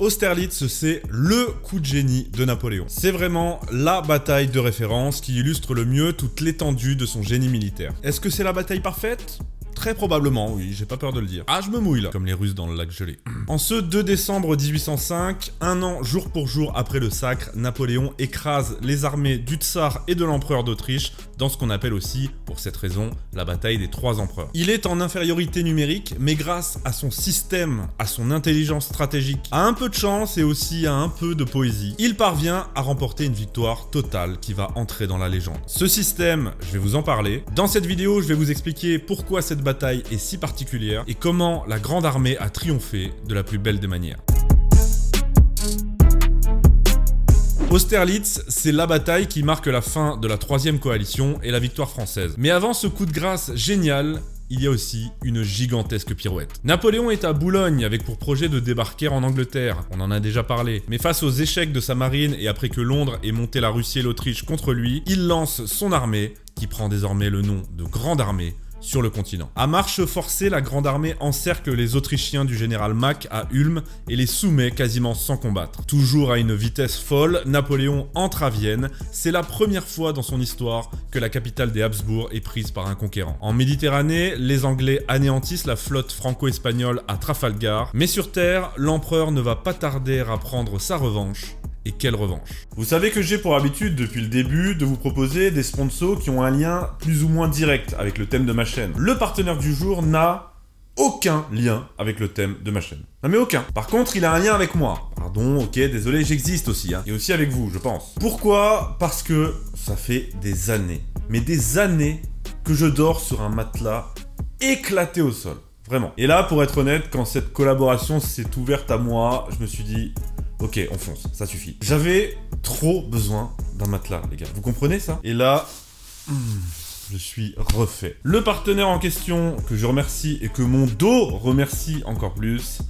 Austerlitz, c'est le coup de génie de Napoléon. C'est vraiment la bataille de référence qui illustre le mieux toute l'étendue de son génie militaire. Est-ce que c'est la bataille parfaite ? Très probablement, oui, j'ai pas peur de le dire. Ah, je me mouille là, comme les Russes dans le lac gelé. En ce 2 décembre 1805, un an jour pour jour après le sacre, Napoléon écrase les armées du tsar et de l'empereur d'Autriche dans ce qu'on appelle aussi, pour cette raison, la bataille des 3 empereurs. Il est en infériorité numérique, mais grâce à son système, à son intelligence stratégique, à un peu de chance et aussi à un peu de poésie, il parvient à remporter une victoire totale qui va entrer dans la légende. Ce système, je vais vous en parler. Dans cette vidéo, je vais vous expliquer pourquoi cette bataille est si particulière et comment la grande armée a triomphé de la plus belle des manières. Austerlitz, c'est la bataille qui marque la fin de la 3e coalition et la victoire française. Mais avant ce coup de grâce génial, il y a aussi une gigantesque pirouette. Napoléon est à Boulogne avec pour projet de débarquer en Angleterre, on en a déjà parlé. Mais face aux échecs de sa marine et après que Londres ait monté la Russie et l'Autriche contre lui, il lance son armée, qui prend désormais le nom de Grande Armée, sur le continent. À marche forcée, la Grande Armée encercle les Autrichiens du général Mack à Ulm et les soumet quasiment sans combattre. Toujours à une vitesse folle, Napoléon entre à Vienne. C'est la première fois dans son histoire que la capitale des Habsbourg est prise par un conquérant. En Méditerranée, les Anglais anéantissent la flotte franco-espagnole à Trafalgar, mais sur terre, l'empereur ne va pas tarder à prendre sa revanche. Et quelle revanche! Vous savez que j'ai pour habitude depuis le début de vous proposer des sponsors qui ont un lien plus ou moins direct avec le thème de ma chaîne. Le partenaire du jour n'a aucun lien avec le thème de ma chaîne. Non mais aucun. Par contre, il a un lien avec moi. Pardon, ok, désolé, j'existe aussi, hein. Et aussi avec vous, je pense. Pourquoi? Parce que ça fait des années, mais des années que je dors sur un matelas éclaté au sol. Vraiment. Et là, pour être honnête, quand cette collaboration s'est ouverte à moi, je me suis dit... Ok, on fonce, ça suffit. J'avais trop besoin d'un matelas, les gars. Vous comprenez ça? Et là, je suis refait. Le partenaire en question, que je remercie et que mon dos remercie encore plus,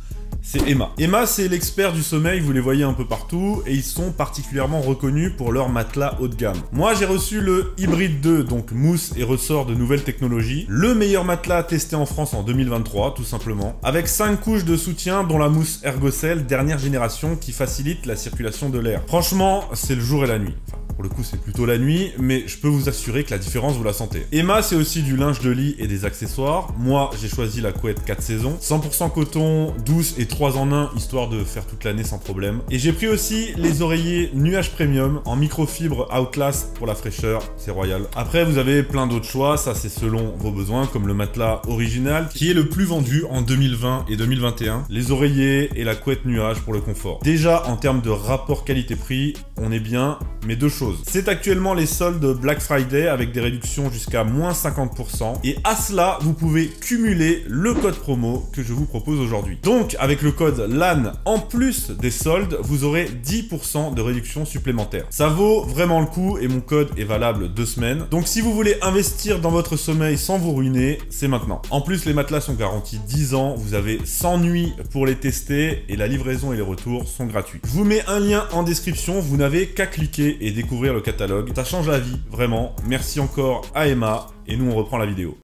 c'est Emma. Emma, c'est l'expert du sommeil, vous les voyez un peu partout, et ils sont particulièrement reconnus pour leur matelas haut de gamme. Moi, j'ai reçu le Hybrid 2, donc mousse et ressort de nouvelles technologies. Le meilleur matelas testé en France en 2023, tout simplement. Avec 5 couches de soutien, dont la mousse Ergocell, dernière génération, qui facilite la circulation de l'air. Franchement, c'est le jour et la nuit. Enfin, pour le coup, c'est plutôt la nuit, mais je peux vous assurer que la différence, vous la sentez. Emma, c'est aussi du linge de lit et des accessoires. Moi, j'ai choisi la couette 4 saisons. 100% coton, douce et 3 en 1, histoire de faire toute l'année sans problème. Et j'ai pris aussi les oreillers Nuage Premium en microfibre Outlast pour la fraîcheur, c'est royal. Après, vous avez plein d'autres choix, ça c'est selon vos besoins, comme le matelas original, qui est le plus vendu en 2020 et 2021, les oreillers et la couette nuage pour le confort. Déjà, en termes de rapport qualité-prix, on est bien, mais 2 choses. C'est actuellement les soldes Black Friday avec des réductions jusqu'à moins 50%. Et à cela, vous pouvez cumuler le code promo que je vous propose aujourd'hui. Donc, avec le code LAN en plus des soldes, vous aurez 10% de réduction supplémentaire. Ça vaut vraiment le coup et mon code est valable 2 semaines. Donc, si vous voulez investir dans votre sommeil sans vous ruiner, c'est maintenant. En plus, les matelas sont garantis 10 ans. Vous avez 100 nuits pour les tester et la livraison et les retours sont gratuits. Je vous mets un lien en description. Vous n'avez qu'à cliquer et découvrir le catalogue. Ça change la vie, vraiment. Merci encore à Emma et nous on reprend la vidéo.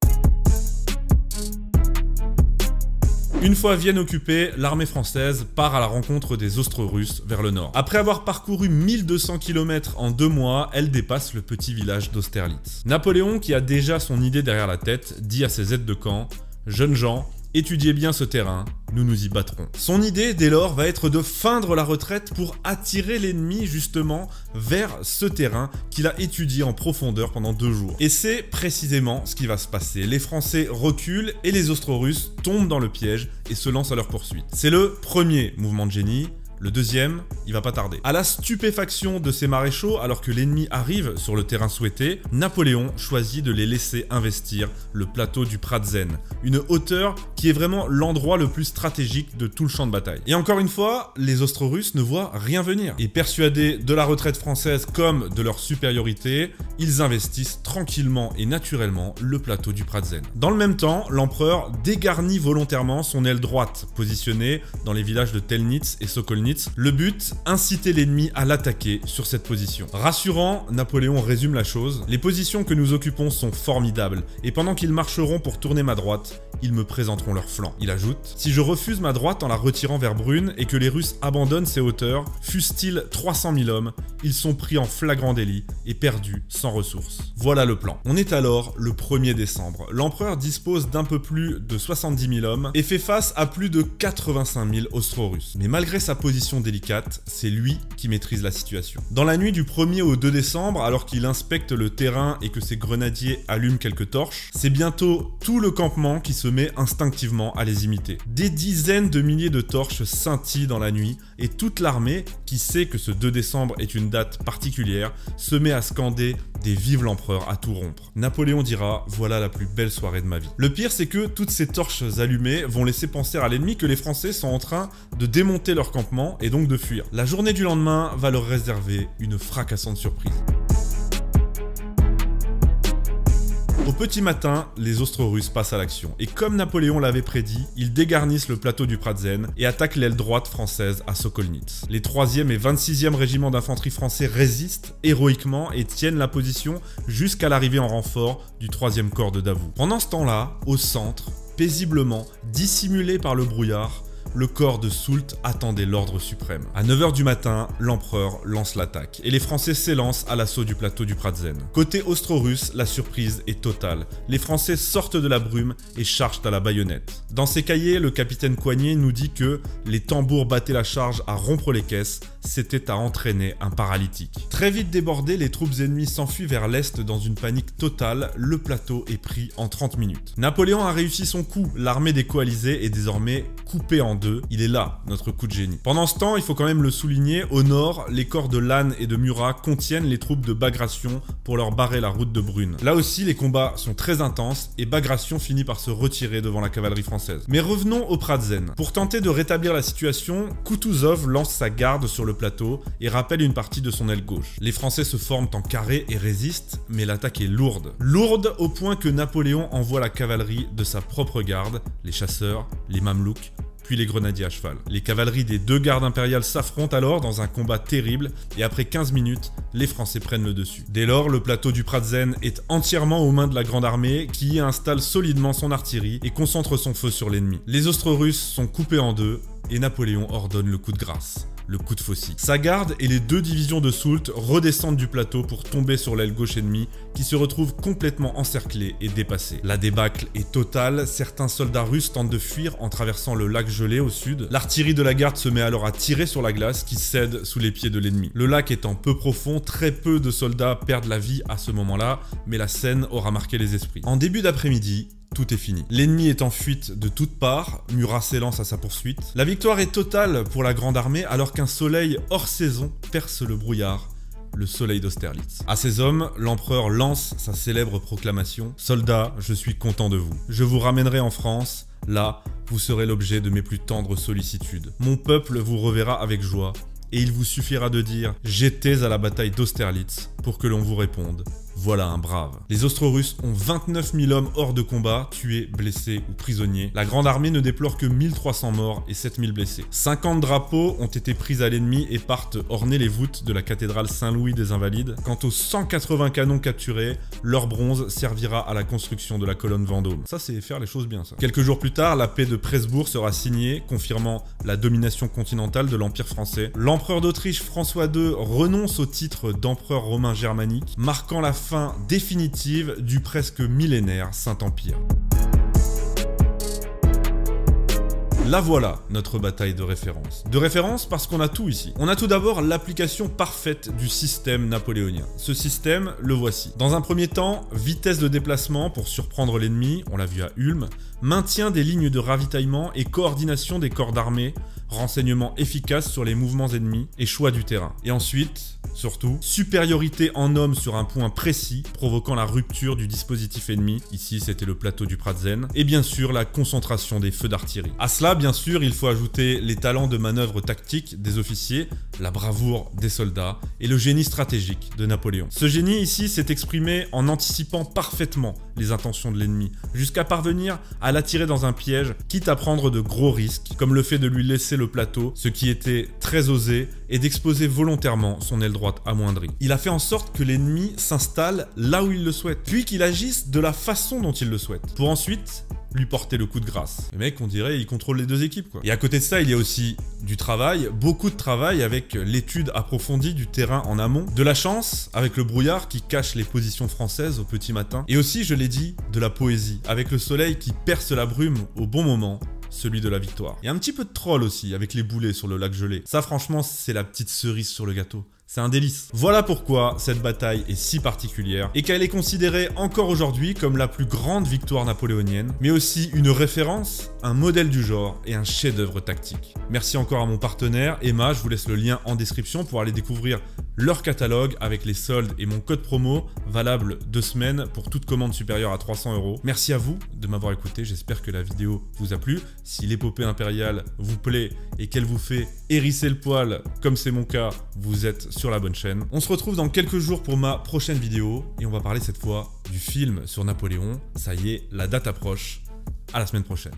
Une fois Vienne occupée, l'armée française part à la rencontre des Austro-Russes vers le nord. Après avoir parcouru 1200 km en 2 mois, elle dépasse le petit village d'Austerlitz. Napoléon, qui a déjà son idée derrière la tête, dit à ses aides de camp « Jeunes gens, étudiez bien ce terrain, nous nous y battrons. » Son idée, dès lors, va être de feindre la retraite pour attirer l'ennemi, justement, vers ce terrain qu'il a étudié en profondeur pendant 2 jours. Et c'est précisément ce qui va se passer. Les Français reculent et les Austro-Russes tombent dans le piège et se lancent à leur poursuite. C'est le premier mouvement de génie. Le deuxième, il va pas tarder. À la stupéfaction de ses maréchaux, alors que l'ennemi arrive sur le terrain souhaité, Napoléon choisit de les laisser investir le plateau du Pratzen, une hauteur qui est vraiment l'endroit le plus stratégique de tout le champ de bataille. Et encore une fois, les Austro-Russes ne voient rien venir. Et persuadés de la retraite française comme de leur supériorité, ils investissent tranquillement et naturellement le plateau du Pratzen. Dans le même temps, l'empereur dégarnit volontairement son aile droite, positionnée dans les villages de Telnitz et Sokolnitz. Le but, inciter l'ennemi à l'attaquer sur cette position. Rassurant, Napoléon résume la chose. Les positions que nous occupons sont formidables, et pendant qu'ils marcheront pour tourner ma droite, ils me présenteront leur flanc. Il ajoute: si je refuse ma droite en la retirant vers Brune et que les Russes abandonnent ces hauteurs, fussent-ils 300 000 hommes, ils sont pris en flagrant délit et perdus sans ressources. Voilà le plan. On est alors le 1er décembre. L'empereur dispose d'un peu plus de 70 000 hommes et fait face à plus de 85 000 Austro-Russes. Mais malgré sa position délicate, c'est lui qui maîtrise la situation. Dans la nuit du 1er au 2 décembre, alors qu'il inspecte le terrain et que ses grenadiers allument quelques torches, c'est bientôt tout le campement qui se met instinctivement à les imiter. Des dizaines de milliers de torches scintillent dans la nuit et toute l'armée, qui sait que ce 2 décembre est une date particulière, se met à scander des vive l'empereur à tout rompre. Napoléon dira: voilà la plus belle soirée de ma vie. Le pire, c'est que toutes ces torches allumées vont laisser penser à l'ennemi que les Français sont en train de démonter leur campement et donc de fuir. La journée du lendemain va leur réserver une fracassante surprise. Au petit matin, les Austro-Russes passent à l'action, et comme Napoléon l'avait prédit, ils dégarnissent le plateau du Pratzen et attaquent l'aile droite française à Sokolnitz. Les 3e et 26e régiments d'infanterie français résistent héroïquement et tiennent la position jusqu'à l'arrivée en renfort du 3e corps de Davout. Pendant ce temps-là, au centre, paisiblement, dissimulé par le brouillard, le corps de Soult attendait l'ordre suprême. À 9 h du matin, l'empereur lance l'attaque et les Français s'élancent à l'assaut du plateau du Pratzen. Côté austro-russe, la surprise est totale. Les Français sortent de la brume et chargent à la baïonnette. Dans ses cahiers, le capitaine Coignet nous dit que les tambours battaient la charge à rompre les caisses, c'était à entraîner un paralytique. Très vite débordés, les troupes ennemies s'enfuient vers l'est dans une panique totale. Le plateau est pris en 30 minutes. Napoléon a réussi son coup. L'armée des coalisés est désormais coupée en deux. Il est là, notre coup de génie. Pendant ce temps, il faut quand même le souligner, au nord, les corps de Lannes et de Murat contiennent les troupes de Bagration pour leur barrer la route de Brune. Là aussi, les combats sont très intenses et Bagration finit par se retirer devant la cavalerie française. Mais revenons au Pratzen. Pour tenter de rétablir la situation, Koutouzov lance sa garde sur le plateau et rappelle une partie de son aile gauche. Les Français se forment en carré et résistent, mais l'attaque est lourde. Lourde au point que Napoléon envoie la cavalerie de sa propre garde, les chasseurs, les mamelouks, puis les grenadiers à cheval. Les cavaleries des deux gardes impériales s'affrontent alors dans un combat terrible et après 15 minutes, les Français prennent le dessus. Dès lors, le plateau du Pratzen est entièrement aux mains de la Grande Armée qui y installe solidement son artillerie et concentre son feu sur l'ennemi. Les Austro-Russes sont coupés en deux et Napoléon ordonne le coup de grâce. Le coup de faucille. Sa garde et les deux divisions de Soult redescendent du plateau pour tomber sur l'aile gauche ennemie qui se retrouve complètement encerclée et dépassée. La débâcle est totale, certains soldats russes tentent de fuir en traversant le lac gelé au sud. L'artillerie de la garde se met alors à tirer sur la glace qui cède sous les pieds de l'ennemi. Le lac étant peu profond, très peu de soldats perdent la vie à ce moment-là, mais la scène aura marqué les esprits. En début d'après-midi, tout est fini. L'ennemi est en fuite de toutes parts, Murat s'élance à sa poursuite. La victoire est totale pour la Grande Armée alors qu'un soleil hors saison perce le brouillard, le soleil d'Austerlitz. À ces hommes, l'empereur lance sa célèbre proclamation « Soldats, je suis content de vous. Je vous ramènerai en France. Là, vous serez l'objet de mes plus tendres sollicitudes. Mon peuple vous reverra avec joie et il vous suffira de dire « J'étais à la bataille d'Austerlitz » pour que l'on vous réponde « Voilà un brave ». Les Austro-Russes ont 29 000 hommes hors de combat, tués, blessés ou prisonniers. La Grande Armée ne déplore que 1300 morts et 7000 blessés. 50 drapeaux ont été pris à l'ennemi et partent orner les voûtes de la cathédrale Saint-Louis des Invalides. Quant aux 180 canons capturés, leur bronze servira à la construction de la colonne Vendôme. Ça, c'est faire les choses bien, ça. Quelques jours plus tard, la paix de Presbourg sera signée, confirmant la domination continentale de l'Empire français. L'empereur d'Autriche François II renonce au titre d'empereur romain germanique, marquant la fin définitive du presque millénaire Saint-Empire. La voilà, notre bataille de référence. De référence parce qu'on a tout ici. On a tout d'abord l'application parfaite du système napoléonien. Ce système, le voici. Dans un premier temps, vitesse de déplacement pour surprendre l'ennemi, on l'a vu à Ulm, maintien des lignes de ravitaillement et coordination des corps d'armée, renseignement efficace sur les mouvements ennemis et choix du terrain. Et ensuite, surtout, supériorité en hommes sur un point précis, provoquant la rupture du dispositif ennemi, ici c'était le plateau du Pratzen, et bien sûr la concentration des feux d'artillerie. À cela, bien sûr, il faut ajouter les talents de manœuvre tactique des officiers, la bravoure des soldats et le génie stratégique de Napoléon. Ce génie ici s'est exprimé en anticipant parfaitement les intentions de l'ennemi, jusqu'à parvenir à l'attirer dans un piège, quitte à prendre de gros risques, comme le fait de lui laisser renverser le plateau, ce qui était très osé, et d'exposer volontairement son aile droite amoindrie. Il a fait en sorte que l'ennemi s'installe là où il le souhaite, puis qu'il agisse de la façon dont il le souhaite, pour ensuite lui porter le coup de grâce. Le mec, on dirait, il contrôle les deux équipes, quoi. Et à côté de ça, il y a aussi du travail, beaucoup de travail avec l'étude approfondie du terrain en amont, de la chance avec le brouillard qui cache les positions françaises au petit matin, et aussi, je l'ai dit, de la poésie, avec le soleil qui perce la brume au bon moment, celui de la victoire. Il y a un petit peu de troll aussi, avec les boulets sur le lac gelé. Ça, franchement, c'est la petite cerise sur le gâteau. C'est un délice. Voilà pourquoi cette bataille est si particulière et qu'elle est considérée encore aujourd'hui comme la plus grande victoire napoléonienne, mais aussi une référence, un modèle du genre et un chef-d'œuvre tactique. Merci encore à mon partenaire, Emma, je vous laisse le lien en description pour aller découvrir leur catalogue avec les soldes et mon code promo valable 2 semaines pour toute commande supérieure à 300 €. Merci à vous de m'avoir écouté, j'espère que la vidéo vous a plu. Si l'épopée impériale vous plaît et qu'elle vous fait hérisser le poil, comme c'est mon cas, vous êtes sur la bonne chaîne. On se retrouve dans quelques jours pour ma prochaine vidéo et on va parler cette fois du film sur Napoléon. Ça y est, la date approche. À la semaine prochaine.